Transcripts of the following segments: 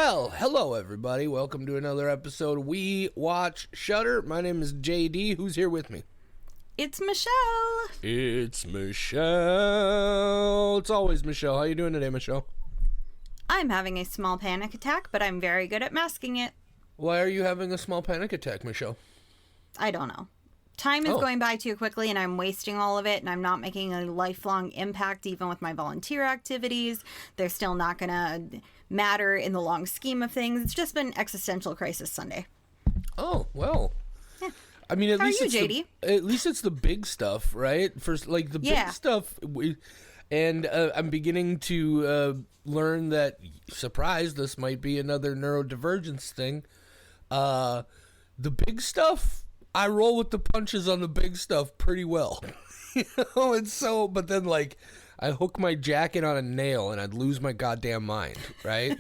Well, hello everybody. Welcome to another episode of We Watch Shudder. My name is JD. Who's here with me? It's Michelle. It's Michelle. It's always Michelle. How you doing today, Michelle? I'm having a small panic attack, but I'm very good at masking it. Why are you having a small panic attack, Michelle? I don't know. Time is going by too quickly, and I'm wasting all of it, and I'm not making a lifelong impact even with my volunteer activities. They're still not going to matter in the long scheme of things. It's just been existential crisis Sunday. Oh, well. Yeah. I mean, at How least are you, it's JD? at least it's the big stuff, right? First, like the big stuff. I'm beginning to learn that, surprise, this might be another neurodivergence thing. The big stuff, I roll with the punches on the big stuff pretty well. And so, but then like, I hook my jacket on a nail and I'd lose my goddamn mind, right?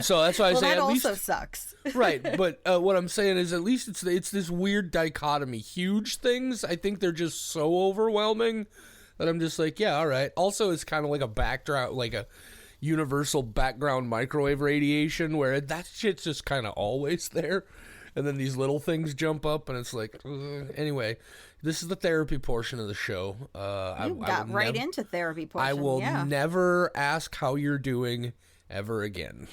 So that's why I say that at least also sucks. Right, but what I'm saying is at least it's this weird dichotomy. Huge things, I think they're just so overwhelming that I'm just like, yeah, all right. Also, it's kind of like a background, like a universal background microwave radiation where that shit's just kind of always there. And then these little things jump up, and it's like, anyway, this is the therapy portion of the show. You got right into therapy portion. I will never ask how you're doing ever again.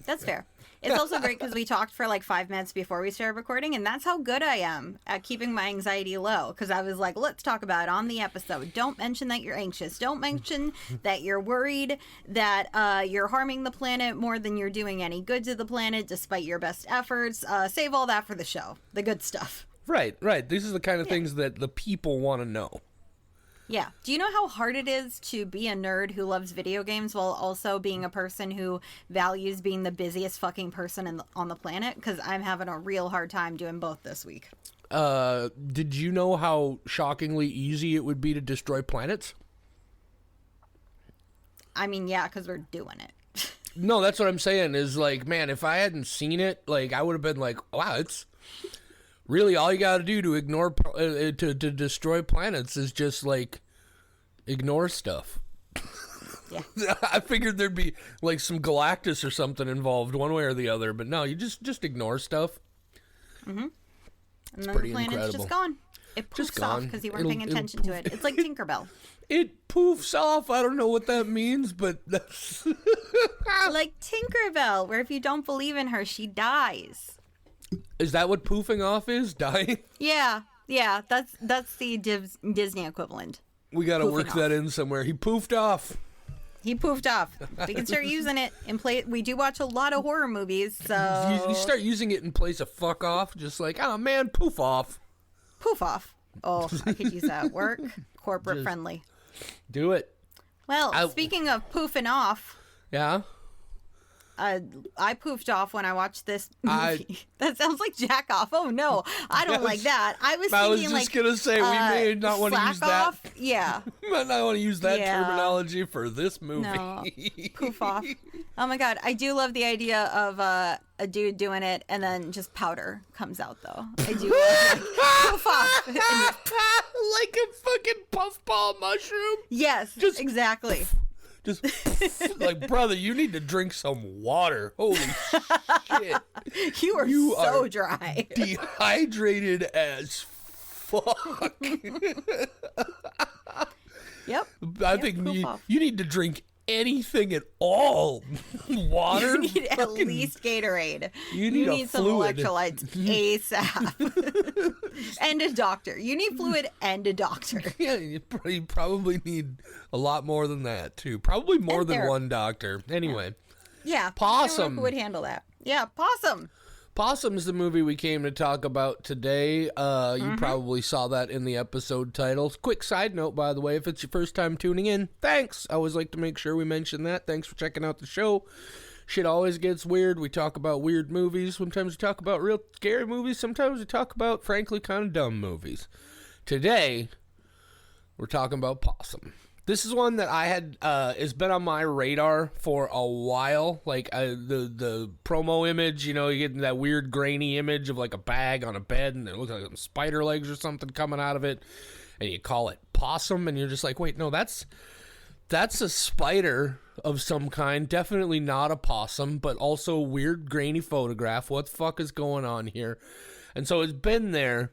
That's fair. It's also great because we talked for like 5 minutes before we started recording, and that's how good I am at keeping my anxiety low. Because I was like, let's talk about it on the episode. Don't mention that you're anxious. Don't mention that you're worried that you're harming the planet more than you're doing any good to the planet, despite your best efforts. Save all that for the show. The good stuff. Right. These are the kind of things that the people want to know. Yeah. Do you know how hard it is to be a nerd who loves video games while also being a person who values being the busiest fucking person on the planet? Because I'm having a real hard time doing both this week. Did you know how shockingly easy it would be to destroy planets? I mean, yeah, because we're doing it. No, that's what I'm saying is like, man, if I hadn't seen it, like I would have been like, wow, it's... Really, all you got to do to ignore to destroy planets is just like ignore stuff. Yeah, I figured there'd be like some Galactus or something involved, one way or the other, but no, you just ignore stuff. Mm-hmm. And it's then pretty the planet's incredible. just gone. It poofs off because you weren't paying attention to it. It's like Tinkerbell. It poofs off. I don't know what that means, but that's like Tinkerbell, where if you don't believe in her, she dies. Is that what poofing off is? Dying? Yeah. That's the Disney equivalent. We got to work that in somewhere. He poofed off. He poofed off. We can start using it in play. We do watch a lot of horror movies, so you start using it in place of fuck off, just like, oh man, poof off. Poof off. Oh, I could use that at work. Corporate friendly. Do it. Well, speaking of poofing off. Yeah. I poofed off when I watched this movie. That sounds like jack off. Oh no, I don't like that. I was thinking just gonna say we may not want to use off. that. Yeah, might not want to use that terminology for this movie. No, poof off. Oh my god, I do love the idea of a dude doing it and then just powder comes out though. I do poof off like a fucking puffball mushroom. Yes, just exactly. Just like, brother, you need to drink some water. Holy shit. You are so dry. Dehydrated as fuck. Yep. I think you need to drink anything at all. Water? You need at least Gatorade. You need some fluid. electrolytes ASAP. And a doctor. You need fluid and a doctor. Yeah, you probably need a lot more than that, too. Probably more than one doctor. Anyway. Yeah. Possum. Who would handle that? Yeah, Possum. Possum is the movie we came to talk about today. You probably saw that in the episode titles. Quick side note, by the way, if it's your first time tuning in, thanks. I always like to make sure we mention that. Thanks for checking out the show. Shit always gets weird. We talk about weird movies. Sometimes we talk about real scary movies. Sometimes we talk about, frankly, kind of dumb movies. Today, we're talking about Possum. This is one that I had, has been on my radar for a while. Like, the promo image, you know, you get that weird grainy image of like a bag on a bed and it looks like some spider legs or something coming out of it. And you call it Possum and you're just like, wait, no, that's That's a spider of some kind. Definitely not a possum, but also a weird grainy photograph. What the fuck is going on here? And so it's been there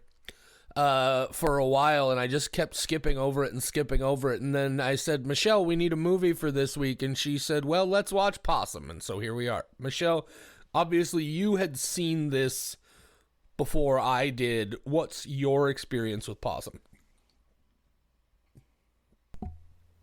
for a while, and I just kept skipping over it. And then I said, Michelle, we need a movie for this week. And she said, well, let's watch Possum. And so here we are. Michelle, obviously you had seen this before I did. What's your experience with Possum?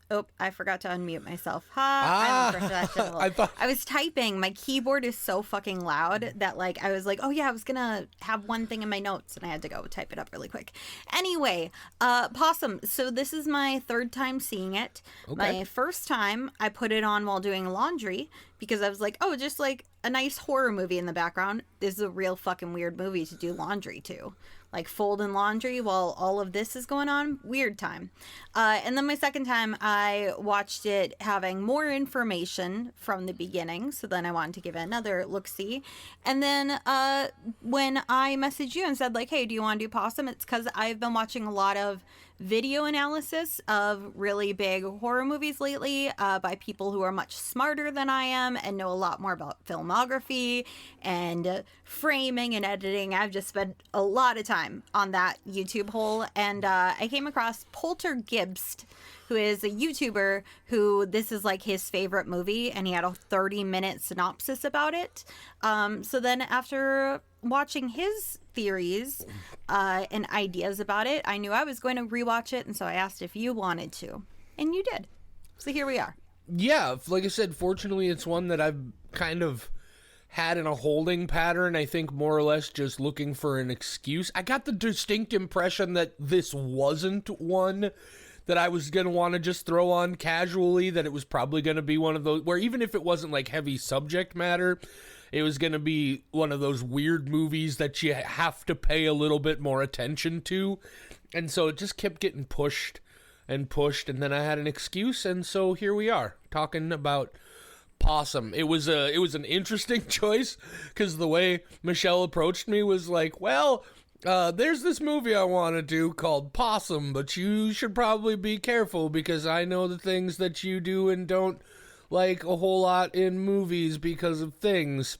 Oh, I forgot to unmute myself. I'm a professional. I was typing. My keyboard is so fucking loud that, like, I was like, oh yeah, I was gonna have one thing in my notes and I had to go type it up really quick. Anyway, Possum. So this is my third time seeing it. Okay. My first time, I put it on while doing laundry because I was like, oh, just like a nice horror movie in the background. This is a real fucking weird movie to do laundry to. Like folding laundry while all of this is going on. Weird time. And then my second time, I watched it having more information from the beginning. So then I wanted to give it another look-see. And then when I messaged you and said, like, hey, do you want to do Possum? It's because I've been watching a lot of video analysis of really big horror movies lately by people who are much smarter than I am and know a lot more about filmography and framing and editing. I've just spent a lot of time on that YouTube hole, and I came across Poltergeist, who is a YouTuber who this is like his favorite movie, and he had a 30-minute synopsis about it. So then after watching his theories and ideas about it, I knew I was going to rewatch it, and so I asked if you wanted to, and you did. So here we are. Yeah, like I said, fortunately it's one that I've kind of had in a holding pattern, I think more or less just looking for an excuse. I got the distinct impression that this wasn't one that I was going to want to just throw on casually, that it was probably going to be one of those where even if it wasn't like heavy subject matter, it was going to be one of those weird movies that you have to pay a little bit more attention to. And so it just kept getting pushed, and then I had an excuse, and so here we are talking about Possum. It was an interesting choice because the way Michelle approached me was like, well, there's this movie I want to do called Possum, but you should probably be careful because I know the things that you do and don't like a whole lot in movies because of things.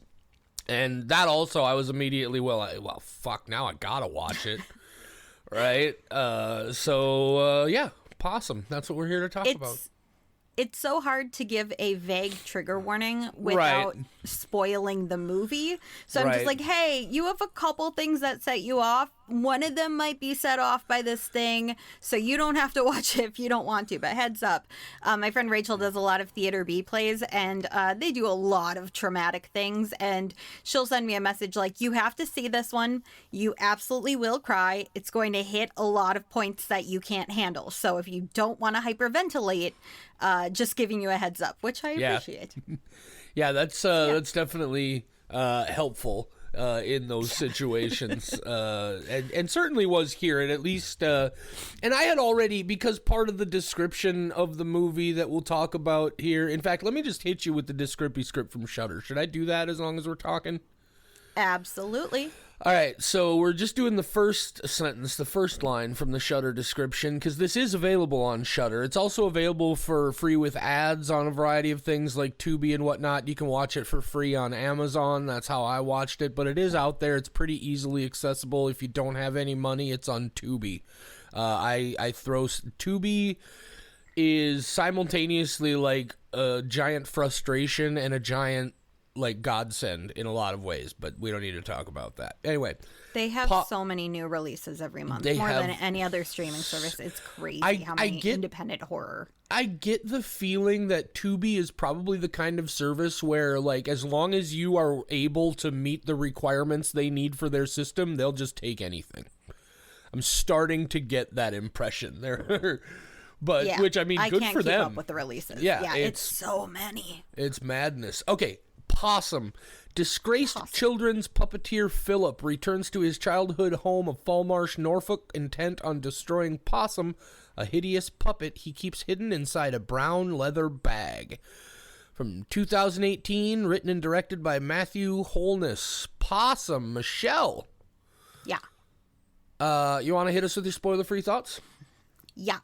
And that also, I was immediately, well, fuck, now I gotta watch it. Right? Yeah, Possum. That's what we're here to talk about. It's so hard to give a vague trigger warning without spoiling the movie. So I'm just like, hey, you have a couple things that set you off. One of them might be set off by this thing, so you don't have to watch it if you don't want to, but heads up. My friend Rachel does a lot of Theater B plays, and they do a lot of traumatic things, and she'll send me a message like, you have to see this one. You absolutely will cry. It's going to hit a lot of points that you can't handle. So if you don't want to hyperventilate, just giving you a heads up, which I appreciate. Yeah, that's definitely helpful in those situations, and certainly was here, and at least, and I had already, because part of the description of the movie that we'll talk about here, in fact, let me just hit you with the descripty script from Shudder. Should I do that as long as we're talking? Absolutely. All right, so we're just doing the first sentence, the first line from the Shudder description, because this is available on Shudder. It's also available for free with ads on a variety of things like Tubi and whatnot. You can watch it for free on Amazon. That's how I watched it, but it is out there. It's pretty easily accessible. If you don't have any money, it's on Tubi. Tubi is simultaneously like a giant frustration and a giant like godsend in a lot of ways, but we don't need to talk about that. Anyway, they have so many new releases every month, more than any other streaming service. It's crazy how many independent horror. I get the feeling that Tubi is probably the kind of service where, like, as long as you are able to meet the requirements they need for their system, they'll just take anything. I'm starting to get that impression there. But which, I mean, good for them. I can't keep up with the releases. Yeah, it's so many. It's madness. Okay. Possum. Disgraced children's puppeteer Philip returns to his childhood home of Falmarsh, Norfolk, intent on destroying Possum, a hideous puppet he keeps hidden inside a brown leather bag. From 2018, written and directed by Matthew Holness. Possum. Michelle. Yeah. You want to hit us with your spoiler-free thoughts? Yeah.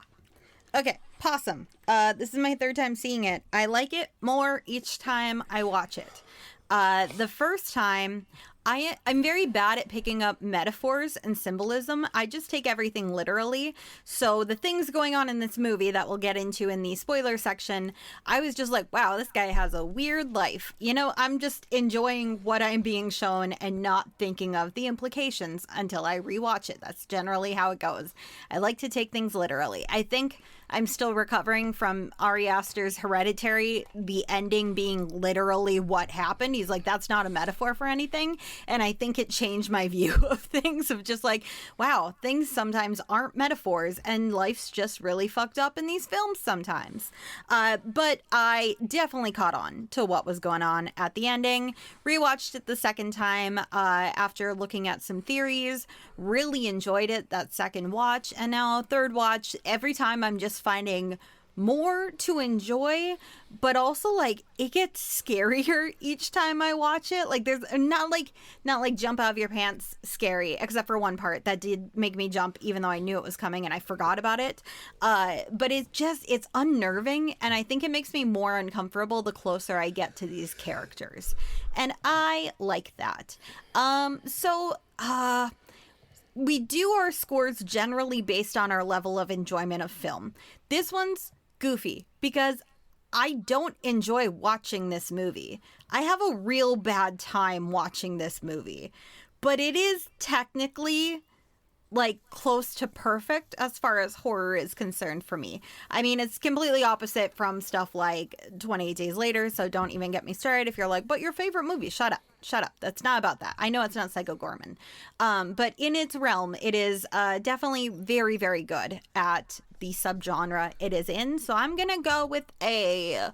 Okay, Possum. This is my third time seeing it. I like it more each time I watch it. The first time, I'm very bad at picking up metaphors and symbolism. I just take everything literally. So the things going on in this movie that we'll get into in the spoiler section, I was just like, wow, this guy has a weird life. You know, I'm just enjoying what I'm being shown and not thinking of the implications until I rewatch it. That's generally how it goes. I like to take things literally. I think I'm still recovering from Ari Aster's Hereditary, the ending being literally what happened. He's like, that's not a metaphor for anything. And I think it changed my view of things, of just like, wow, things sometimes aren't metaphors and life's just really fucked up in these films sometimes. But I definitely caught on to what was going on at the ending. Rewatched it the second time after looking at some theories. Really enjoyed it that second watch. And now third watch, every time I'm just finding more to enjoy, but also like it gets scarier each time I watch it. Like there's not like jump out of your pants scary, except for one part that did make me jump even though I knew it was coming and I forgot about it. But it's unnerving, and I think it makes me more uncomfortable the closer I get to these characters. And I like that. We do our scores generally based on our level of enjoyment of film. This one's goofy because I don't enjoy watching this movie. I have a real bad time watching this movie, but it is technically like close to perfect as far as horror is concerned for me. I mean, it's completely opposite from stuff like 28 Days Later, so don't even get me started if you're like, but your favorite movie, shut up. That's not about that. I know it's not Psycho Gorman. But in its realm, it is definitely very, very good at the subgenre it is in. So I'm going to go with a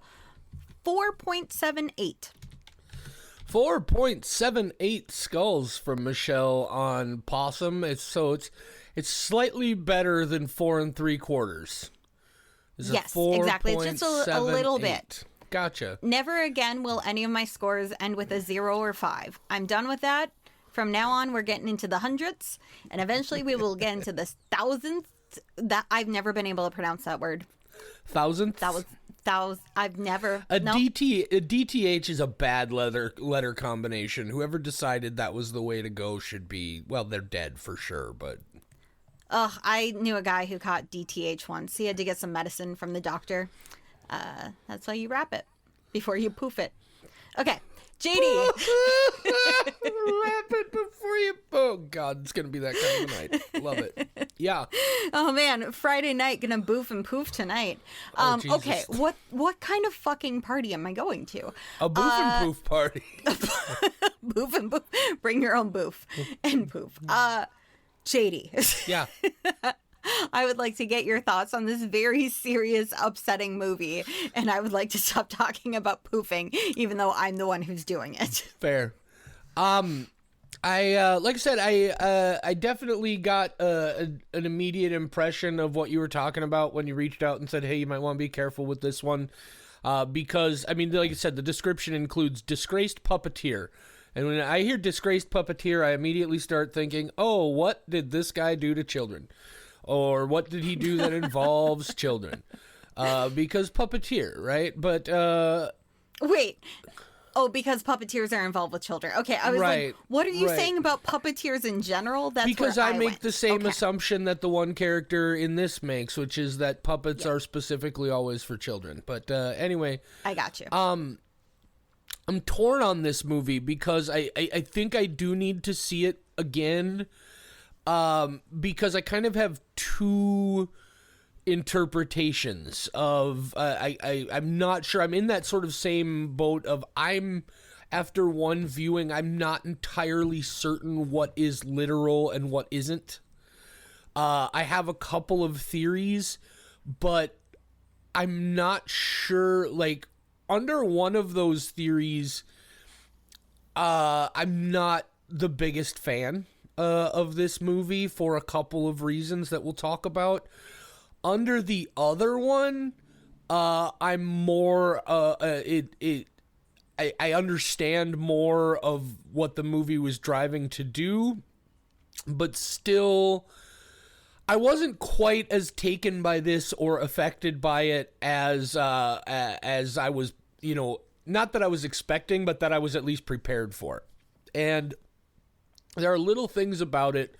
4.78. 4.78 skulls from Michelle on Possum. It's slightly better than 4 3/4. Yes, exactly. It's just a little bit. Gotcha. Never again will any of my scores end with a 0 or 5. I'm done with that. From now on, we're getting into the hundreds, and eventually we will get into the thousands. That I've never been able to pronounce that word. Thousandth? That was thousands. I've never. A DTH is a bad letter combination. Whoever decided that was the way to go should be, well, they're dead for sure, but. Ugh, I knew a guy who caught DTH once. He had to get some medicine from the doctor. That's why you wrap it before you poof it. Okay, JD. Wrap it before you. Oh God, it's gonna be that kind of a night. Love it. Yeah. Oh man, Friday night, gonna boof and poof tonight. Okay, what kind of fucking party am I going to? A boof and poof party. Boof and poof. Bring your own boof and poof. JD. Yeah. I would like to get your thoughts on this very serious, upsetting movie, and I would like to stop talking about poofing, even though I'm the one who's doing it. Fair. Like I said, I definitely got an immediate impression of what you were talking about when you reached out and said, hey, you might want to be careful with this one, because, I mean, like I said, the description includes disgraced puppeteer. And when I hear disgraced puppeteer, I immediately start thinking, oh, what did this guy do to children? Or what did he do that involves children? Because puppeteer, right? But, wait. Oh, because puppeteers are involved with children. Okay, I was like, what are you saying about puppeteers in general? That's because where I make went. the same assumption that the one character in this makes, which is that puppets are specifically always for children. But anyway. I got you. I'm torn on this movie because I think I do need to see it again. Because I kind of have two interpretations of I'm not sure. I'm in that sort of same boat of after one viewing, I'm not entirely certain what is literal and what isn't. I have a couple of theories, but I'm not sure, like, under one of those theories, I'm not the biggest fan of this movie for a couple of reasons that we'll talk about. Under the other one, I'm more I understand more of what the movie was driving to do, but still I wasn't quite as taken by this or affected by it as I was, not that I was expecting, but that I was at least prepared for. And there are little things about it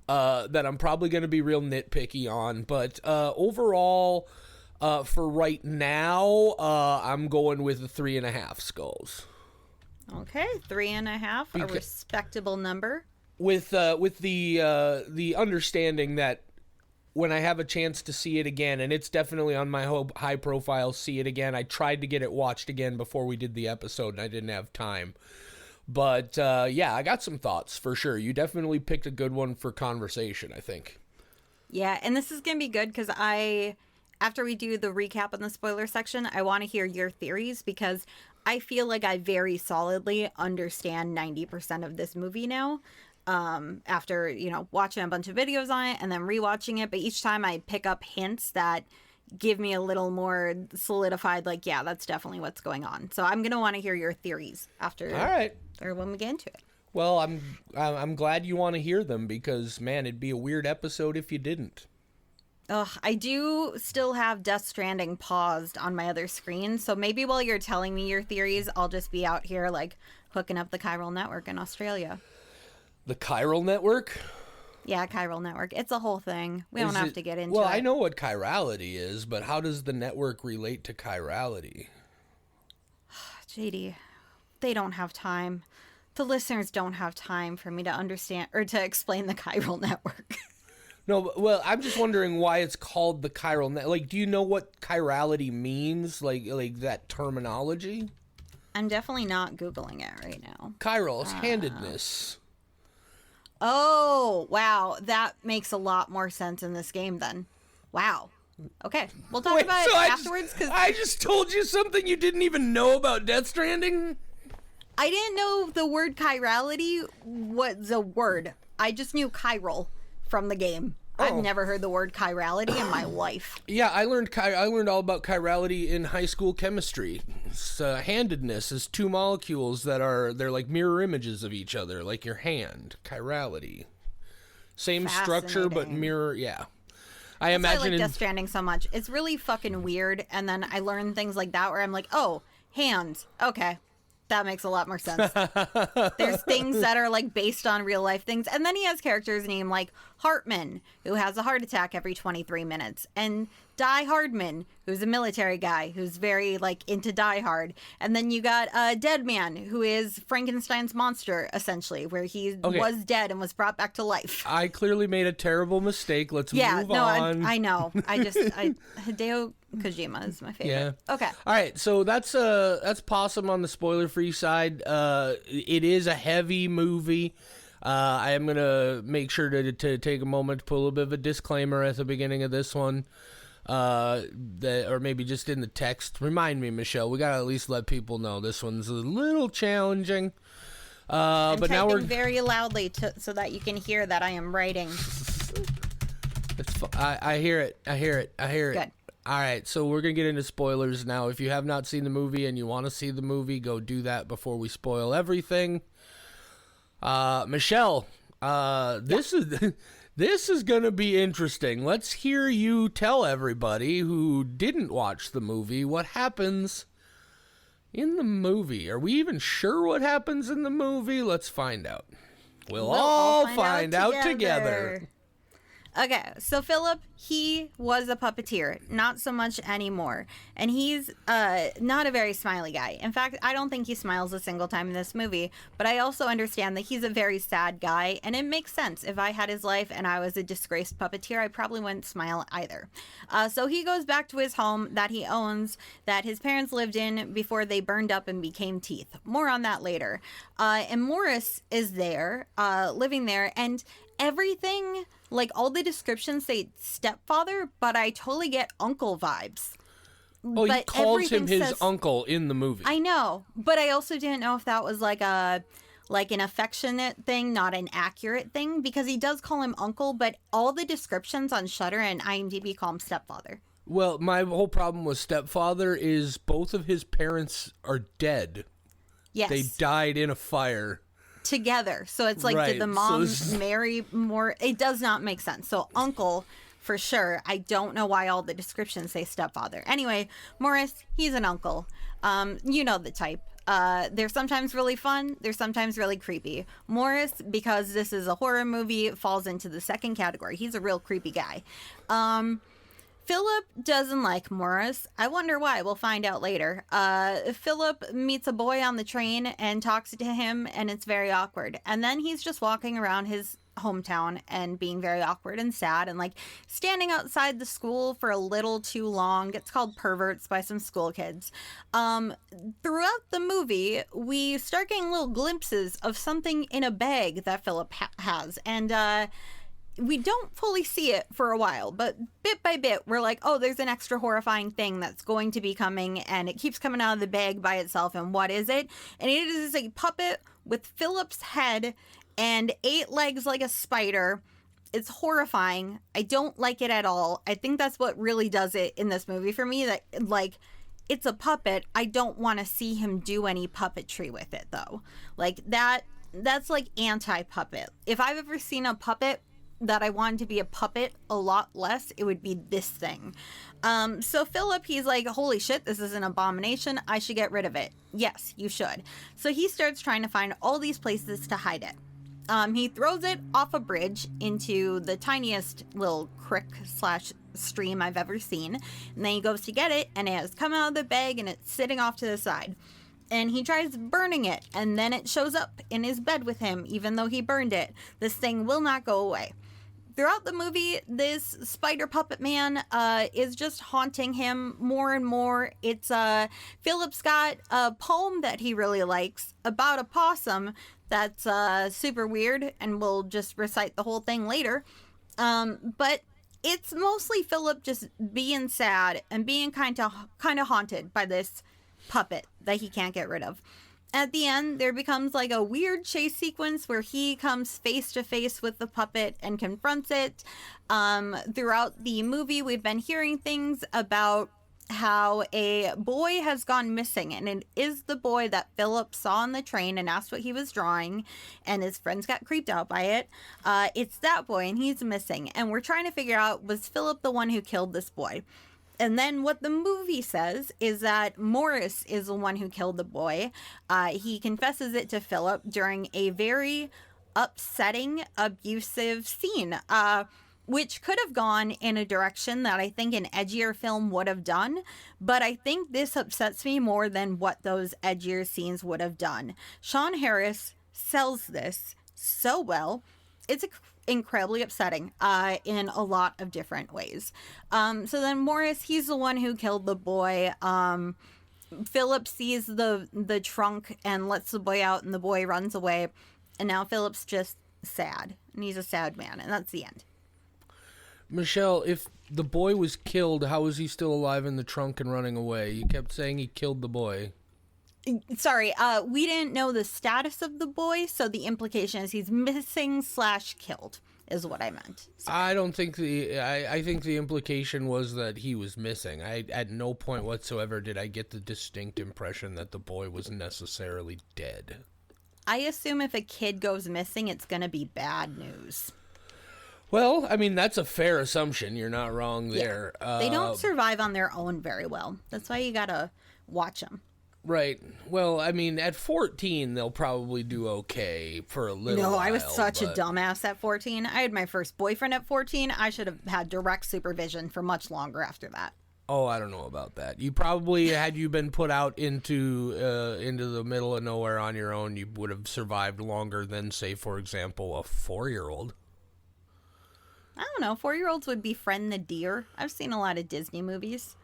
that I'm probably going to be real nitpicky on, but overall, for right now, I'm going with the 3.5 skulls. Okay, 3.5, a respectable number. With the understanding that when I have a chance to see it again, and it's definitely on my high profile see it again. I tried to get it watched again before we did the episode, and I didn't have time. But yeah, I got some thoughts for sure. You definitely picked a good one for conversation, I think. Yeah, and this is gonna be good because after we do the recap in the spoiler section, I want to hear your theories because I feel like I very solidly understand 90% of this movie now. After, watching a bunch of videos on it and then rewatching it. But each time I pick up hints that give me a little more solidified, like, yeah, that's definitely what's going on. So I'm going to want to hear your theories after. All right. Or when we get into it. Well, I'm glad you want to hear them because, man, it'd be a weird episode if you didn't. Ugh, I do still have Death Stranding paused on my other screen. So maybe while you're telling me your theories, I'll just be out here, like, hooking up the chiral network in Australia. The chiral network? Yeah, chiral network. It's a whole thing. We don't have to get into it. Well, I know what chirality is, but how does the network relate to chirality? JD, they don't have time. The listeners don't have time for me to understand or to explain the chiral network. No, well, I'm just wondering why it's called the chiral net. Like, do you know what chirality means? Like that terminology? I'm definitely not Googling it right now. Chiral is handedness. Oh, wow. That makes a lot more sense in this game then. Wow. Okay. We'll talk about it afterwards. I just told you something you didn't even know about Death Stranding? I didn't know the word chirality was a word. I just knew chiral from the game. I've never heard the word chirality in my life. Yeah, I learned all about chirality in high school chemistry. It's, handedness is two molecules they're like mirror images of each other, like your hand. Chirality, same structure but mirror. Yeah, I imagine. I like Death Stranding so much. It's really fucking weird, and then I learn things like that where I'm like, oh, hands. Okay. That makes a lot more sense. There's things that are like based on real life things. And then he has characters named like Hartman, who has a heart attack every 23 minutes. And Die Hardman, who's a military guy who's very like into Die Hard. And then you got Dead Man, who is Frankenstein's monster, essentially, where he was dead and was brought back to life. I clearly made a terrible mistake. Let's move on. I know. Hideo Kojima is my favorite. Yeah. Okay. All right. So that's Possum on the spoiler-free side. It is a heavy movie. I am gonna make sure to take a moment to put a little bit of a disclaimer at the beginning of this one. Or maybe just in the text. Remind me, Michelle. We gotta at least let people know this one's a little challenging. But now we're very loudly so that you can hear that I am writing. I hear it. Good. All right, so we're going to get into spoilers now. If you have not seen the movie and you want to see the movie, go do that before we spoil everything. Michelle, this is going to be interesting. Let's hear you tell everybody who didn't watch the movie what happens in the movie. Are we even sure what happens in the movie? Let's find out. We'll all find out together. Okay, so Philip, he was a puppeteer, not so much anymore. And he's not a very smiley guy. In fact, I don't think he smiles a single time in this movie. But I also understand that he's a very sad guy, and it makes sense. If I had his life and I was a disgraced puppeteer, I probably wouldn't smile either. So he goes back to his home that he owns, that his parents lived in before they burned up and became teeth. More on that later. And Morris is there, living there, and everything, like all the descriptions say stepfather, but I totally get uncle vibes. Oh, he calls him his uncle in the movie. I know, but I also didn't know if that was like an affectionate thing, not an accurate thing, because he does call him uncle, but all the descriptions on Shudder and IMDb call him stepfather. Well, my whole problem with stepfather is both of his parents are dead. Yes. They died in a fire. together. So it's like, Right. did the So mom this is- marry more? It does not make sense. So uncle, for sure. I don't know why all the descriptions say stepfather. Anyway, Morris, he's an uncle. You know the type. They're sometimes really fun. They're sometimes really creepy. Morris, because this is a horror movie, falls into the second category. He's a real creepy guy. Philip doesn't like Morris. I wonder why. We'll find out later. Philip meets a boy on the train and talks to him, and it's very awkward. And then he's just walking around his hometown and being very awkward and sad and like standing outside the school for a little too long. Gets called perverts by some school kids. Throughout the movie, we start getting little glimpses of something in a bag that Philip has. And, we don't fully see it for a while, but bit by bit, we're like, oh, there's an extra horrifying thing that's going to be coming, and it keeps coming out of the bag by itself, and what is it? And it is a puppet with Philip's head and 8 legs like a spider. It's horrifying. I don't like it at all. I think that's what really does it in this movie for me, that, like, it's a puppet. I don't want to see him do any puppetry with it, though. Like, that's like anti-puppet. If I've ever seen a puppet that I wanted to be a puppet a lot less, it would be this thing. So Philip, he's like, holy shit, this is an abomination. I should get rid of it. Yes, you should. So he starts trying to find all these places to hide it. He throws it off a bridge into the tiniest little creek / stream I've ever seen. And then he goes to get it, and it has come out of the bag, and it's sitting off to the side. And he tries burning it, and then it shows up in his bed with him, even though he burned it. This thing will not go away. Throughout the movie, this spider puppet man is just haunting him more and more. It's Philip's got a poem that he really likes about a possum that's super weird, and we'll just recite the whole thing later. But it's mostly Philip just being sad and being kind of haunted by this puppet that he can't get rid of. At the end, there becomes like a weird chase sequence where he comes face to face with the puppet and confronts it. Throughout the movie, we've been hearing things about how a boy has gone missing, and it is the boy that Philip saw on the train and asked what he was drawing, and his friends got creeped out by it. It's that boy, and he's missing, and we're trying to figure out, was Philip the one who killed this boy? And then what the movie says is that Morris is the one who killed the boy. He confesses it to Philip during a very upsetting, abusive scene, which could have gone in a direction that I think an edgier film would have done. But I think this upsets me more than what those edgier scenes would have done. Sean Harris sells this so well. It's incredibly upsetting in a lot of different ways. So then Morris, he's the one who killed the boy. Philip sees the trunk and lets the boy out, and the boy runs away. And now Philip's just sad, and he's a sad man, and that's the end. Michelle, if the boy was killed, how was he still alive in the trunk and running away? You kept saying he killed the boy. Sorry, we didn't know the status of the boy, so the implication is he's missing / killed, is what I meant. I don't think I think the implication was that he was missing. At no point whatsoever did I get the distinct impression that the boy was necessarily dead. I assume if a kid goes missing, it's going to be bad news. Well, I mean, that's a fair assumption. You're not wrong there. Yeah. They don't survive on their own very well. That's why you got to watch them. Right. Well, I mean, at 14, they'll probably do okay for a little while. No, I was such a dumbass at 14. I had my first boyfriend at 14. I should have had direct supervision for much longer after that. Oh, I don't know about that. You probably, had you been put out into the middle of nowhere on your own, you would have survived longer than, say, for example, a 4-year-old. I don't know. 4-year-olds would befriend the deer. I've seen a lot of Disney movies.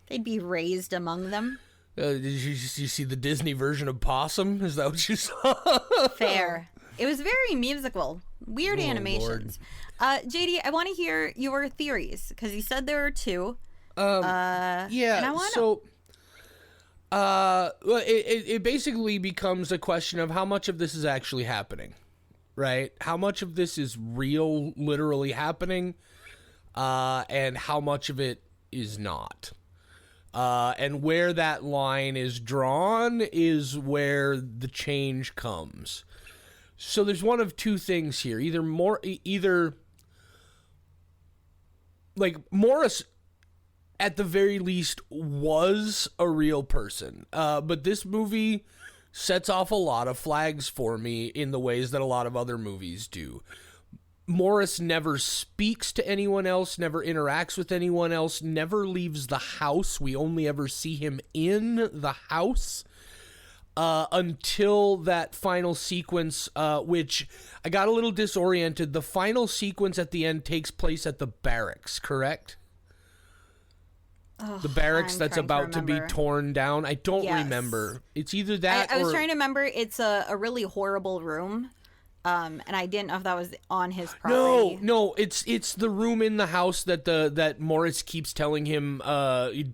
They'd be raised among them. Did you see the Disney version of Possum? Is that what you saw? Fair. It was very musical. Weird animations. JD, I want to hear your theories, because you said there are 2. Yeah, and I wanna... so it basically becomes a question of how much of this is actually happening, right? How much of this is real, literally happening, and how much of it is not. And where that line is drawn is where the change comes. So there's one of two things here. Either like Morris at the very least was a real person. But this movie sets off a lot of flags for me in the ways that a lot of other movies do. Morris never speaks to anyone else, never interacts with anyone else, never leaves the house. We only ever see him in the house until that final sequence, which I got a little disoriented. The final sequence at the end takes place at the barracks, correct? The barracks that's about to be torn down. I don't remember. It's either that or... I was trying to remember. It's a really horrible room. And I didn't know if that was on his property. No, it's the room in the house that Morris keeps telling him,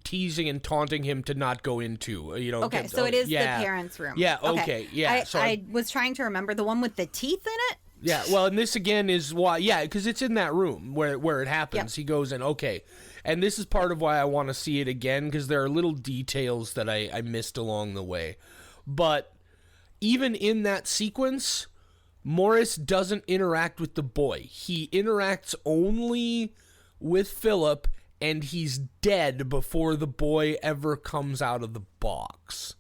teasing and taunting him to not go into. Okay, so it is the parents' room. Yeah, okay, yeah. I was trying to remember the one with the teeth in it. Yeah, well, and this again is why, because it's in that room where it happens. Yep. He goes in, okay. And this is part of why I want to see it again, because there are little details that I missed along the way. But even in that sequence, Morris doesn't interact with the boy. He interacts only with Philip, and he's dead before the boy ever comes out of the box.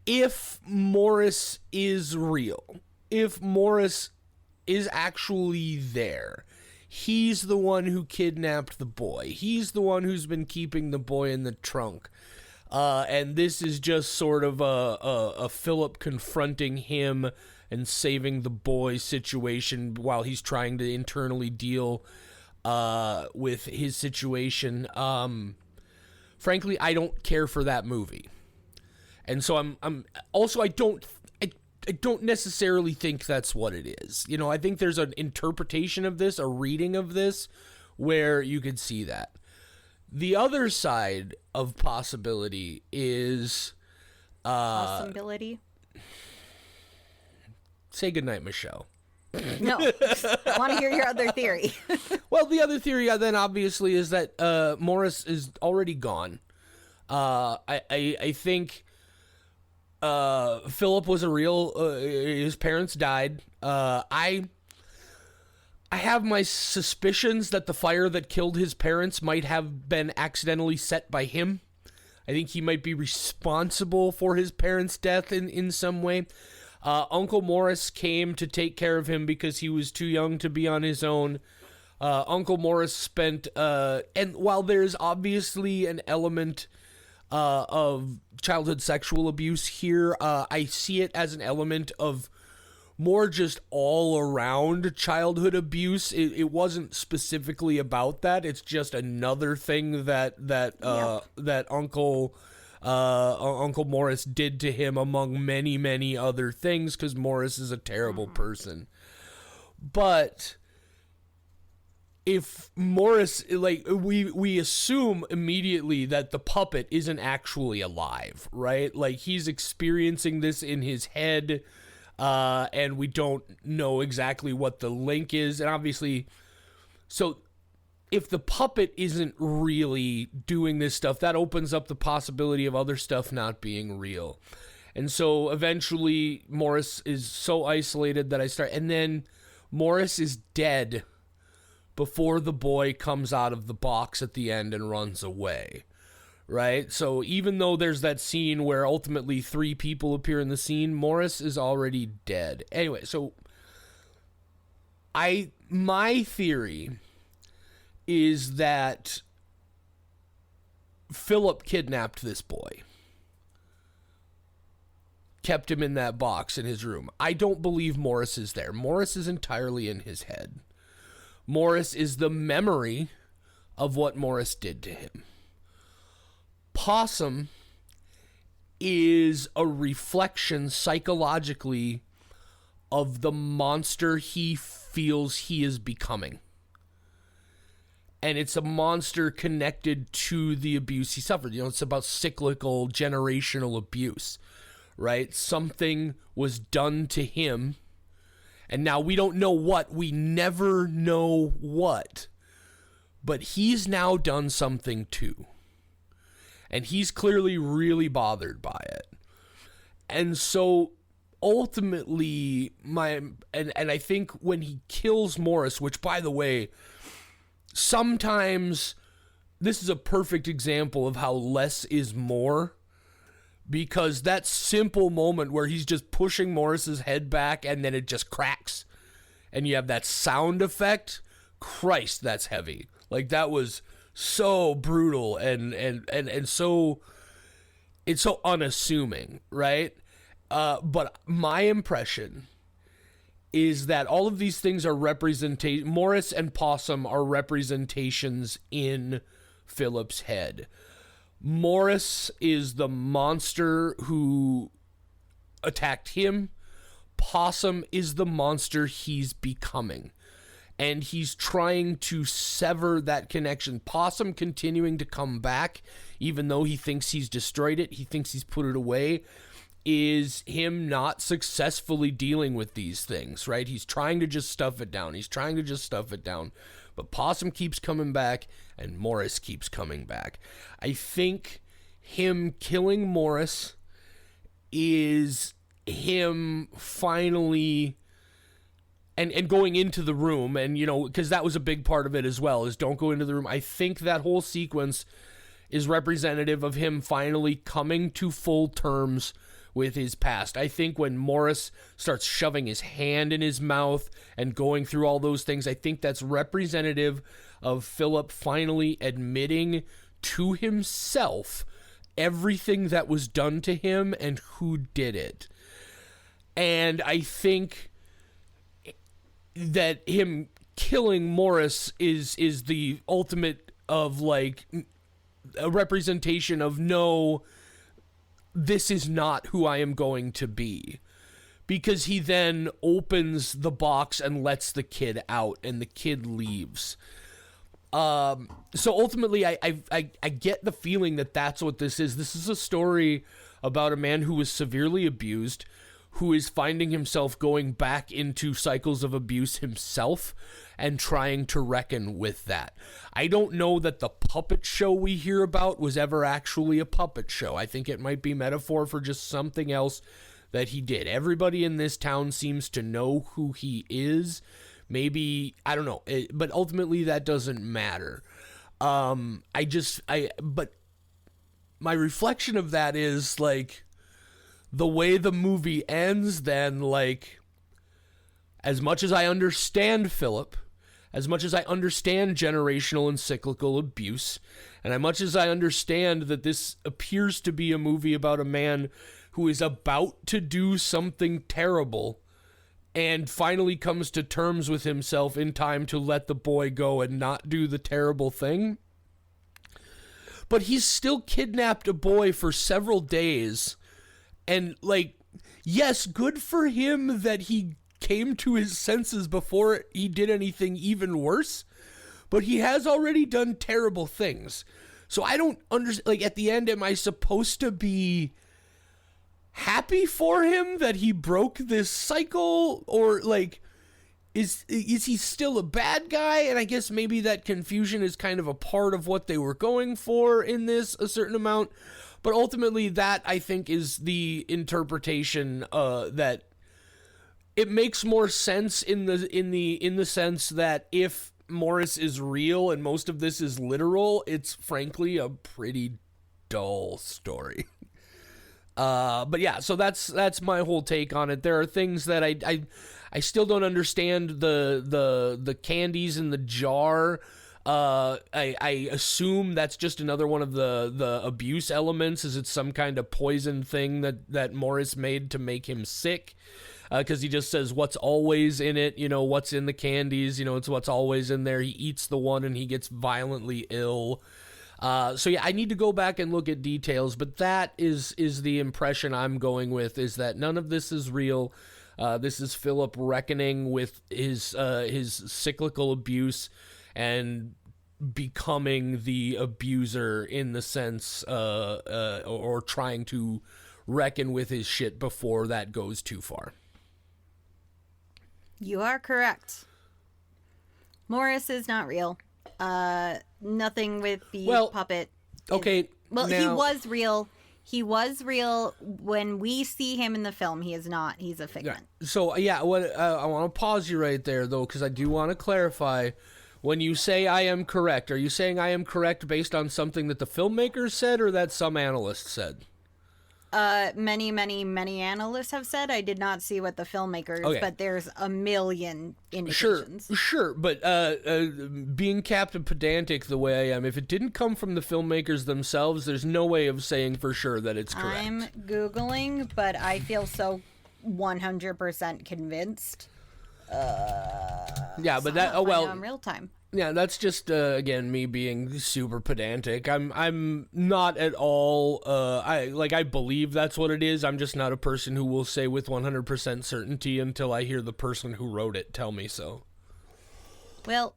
If Morris is real, if Morris is actually there, he's the one who kidnapped the boy. He's the one who's been keeping the boy in the trunk. And this is just sort of a Philip confronting him and saving the boy situation while he's trying to internally deal with his situation. Frankly, I don't care for that movie. And so I'm also I don't necessarily think that's what it is. I think there's an interpretation of this, a reading of this, where you could see that. The other side of possibility is possibility. Say goodnight, Michelle. No, I want to hear your other theory. Well, the other theory then obviously is that Morris is already gone. I think Philip was a real. His parents died. I have my suspicions that the fire that killed his parents might have been accidentally set by him. I think he might be responsible for his parents' death in some way. Uncle Morris came to take care of him because he was too young to be on his own. Uncle Morris spent, and while there's obviously an element of childhood sexual abuse here, I see it as an element of more just all around childhood abuse. It wasn't specifically about that. It's just another thing that Uncle Morris did to him among many, many other things, because Morris is a terrible person. But if Morris, we assume immediately that the puppet isn't actually alive, right? Like, he's experiencing this in his head, and we don't know exactly what the link is. And obviously, so if the puppet isn't really doing this stuff, that opens up the possibility of other stuff not being real. And so eventually Morris is so isolated that and then Morris is dead before the boy comes out of the box at the end and runs away. Right? So even though there's that scene where ultimately 3 people appear in the scene, Morris is already dead. Anyway, so my theory is that Philip kidnapped this boy. Kept him in that box in his room. I don't believe Morris is there. Morris is entirely in his head. Morris is the memory of what Morris did to him. Possum is a reflection psychologically of the monster he feels he is becoming. And it's a monster connected to the abuse he suffered. It's about cyclical, generational abuse, right? Something was done to him, and now we don't know what. We never know what. But he's now done something too. and he's clearly really bothered by it. And so ultimately and I think when he kills Morris, which by the way, sometimes this is a perfect example of how less is more, because that simple moment where he's just pushing Morris's head back and then it just cracks and you have that sound effect, Christ, that's heavy. Like, that was so brutal and so, it's so unassuming, right? But my impression is that all of these things are Morris and Possum are representations in Philip's head. Morris is the monster who attacked him. Possum is the monster he's becoming. And he's trying to sever that connection. Possum continuing to come back, even though he thinks he's destroyed it, he thinks he's put it away, is him not successfully dealing with these things, right? He's trying to just stuff it down. But Possum keeps coming back, and Morris keeps coming back. I think him killing Morris is him finally and going into the room, and, you know, because that was a big part of it as well, is don't go into the room. I think that whole sequence is representative of him finally coming to full terms with his past. I think when Morris starts shoving his hand in his mouth and going through all those things, I think that's representative of Philip finally admitting to himself everything that was done to him and who did it. And I think that him killing Morris is the ultimate of, like, a representation of, no, this is not who I am going to be. Because he then opens the box and lets the kid out, and the kid leaves. So ultimately, I get the feeling that that's what this is. This is a story about a man who was severely abused, who is finding himself going back into cycles of abuse himself and trying to reckon with that. I don't know that the puppet show we hear about was ever actually a puppet show. I think it might be metaphor for just something else that he did. Everybody in this town seems to know who he is. Maybe, I don't know, but ultimately that doesn't matter. But my reflection of that is, like, the way the movie ends, then, like, as much as I understand Philip, as much as I understand generational and cyclical abuse, and as much as I understand that this appears to be a movie about a man who is about to do something terrible and finally comes to terms with himself in time to let the boy go and not do the terrible thing, but he's still kidnapped a boy for several days. And, like, yes, good for him that he came to his senses before he did anything even worse, but he has already done terrible things. So I don't understand, like, at the end, am I supposed to be happy for him that he broke this cycle? Or, like, is he still a bad guy? And I guess maybe that confusion is kind of a part of what they were going for in this, a certain amount. But ultimately, that, I think, is the interpretation that it makes more sense in the sense that if Morris is real and most of this is literal, it's frankly a pretty dull story. But yeah, so that's my whole take on it. There are things that I still don't understand. The candies in the jar. I assume that's just another one of the abuse elements. Is it some kind of poison thing that Morris made to make him sick? Because he just says what's always in it, you know, what's in the candies, you know, it's what's always in there. He eats the one and he gets violently ill. So yeah, I need to go back and look at details, but that is the impression I'm going with, is that none of this is real. This is Philip reckoning with his cyclical abuse and becoming the abuser in the sense, or trying to reckon with his shit before that goes too far. You are correct. Morris is not real. Nothing with the puppet. Okay, Well, he Now- was real. He was real. When we see him in the film, he is not. He's a figment. So, yeah, what I want to pause you right there, though, because I do want to clarify. When you say I am correct, are you saying I am correct based on something that the filmmakers said or that some analysts said? Many, many, many analysts have said. I did not see what the filmmakers, Okay. but there's a million indications. Sure, but being Captain Pedantic the way I am, if it didn't come from the filmmakers themselves, there's no way of saying for sure that it's correct. I'm Googling, but I feel so 100% convinced. Yeah, but that, in real time. yeah, that's just again me being super pedantic. I'm not at all. I believe that's what it is. I'm just not a person who will say with 100% certainty until I hear the person who wrote it tell me so. Well,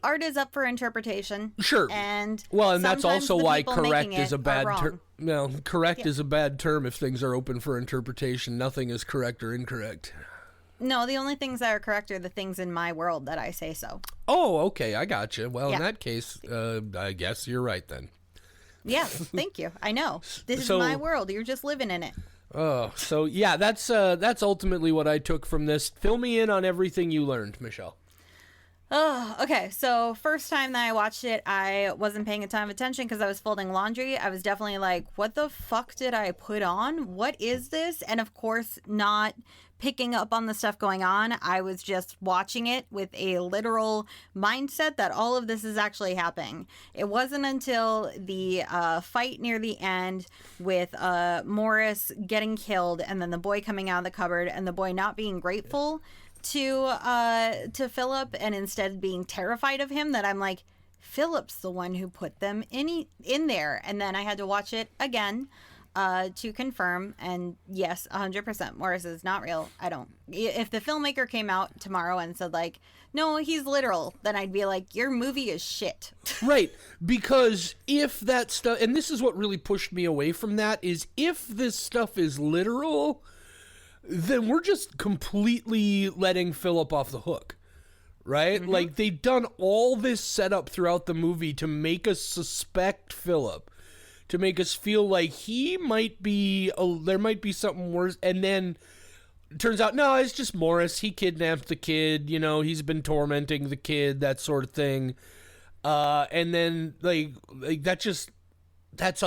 art is up for interpretation. Sure. And that's sometimes also the why people correct making is it a bad are term. wrong. No, correct is a bad term if things are open for interpretation. Nothing is correct or incorrect. No, the only things that are correct are the things in my world that I say so. Oh, okay, I gotcha. Well, in Yeah. that case, I guess you're right then. Yes, thank you. I know. This So- is my world. You're just living in it. Oh, so yeah, that's ultimately what I took from this. Fill me in on everything you learned, Michelle. Oh, okay. So first time that I watched it, I wasn't paying a ton of attention because I was folding laundry. I was definitely like, what the fuck did I put on? What is this? And of course, not picking up on the stuff going on. I was just watching it with a literal mindset that all of this is actually happening. It wasn't until the fight near the end with Morris getting killed and then the boy coming out of the cupboard and the boy not being grateful to Philip and instead being terrified of him that I'm like, Philip's the one who put them in there. And then I had to watch it again to confirm. And yes, 100% Morris is not real. If the filmmaker came out tomorrow and said like, no, he's literal, then I'd be like, your movie is shit. Right, because if that stuff, and this is what really pushed me away from that, is if this stuff is literal, then we're just completely letting Philip off the hook, right? Mm-hmm. Like, they've done all this setup throughout the movie to make us suspect Philip, to make us feel like he might be, there might be something worse, and then it turns out, no, it's just Morris. He kidnapped the kid, he's been tormenting the kid, that sort of thing. And then, that's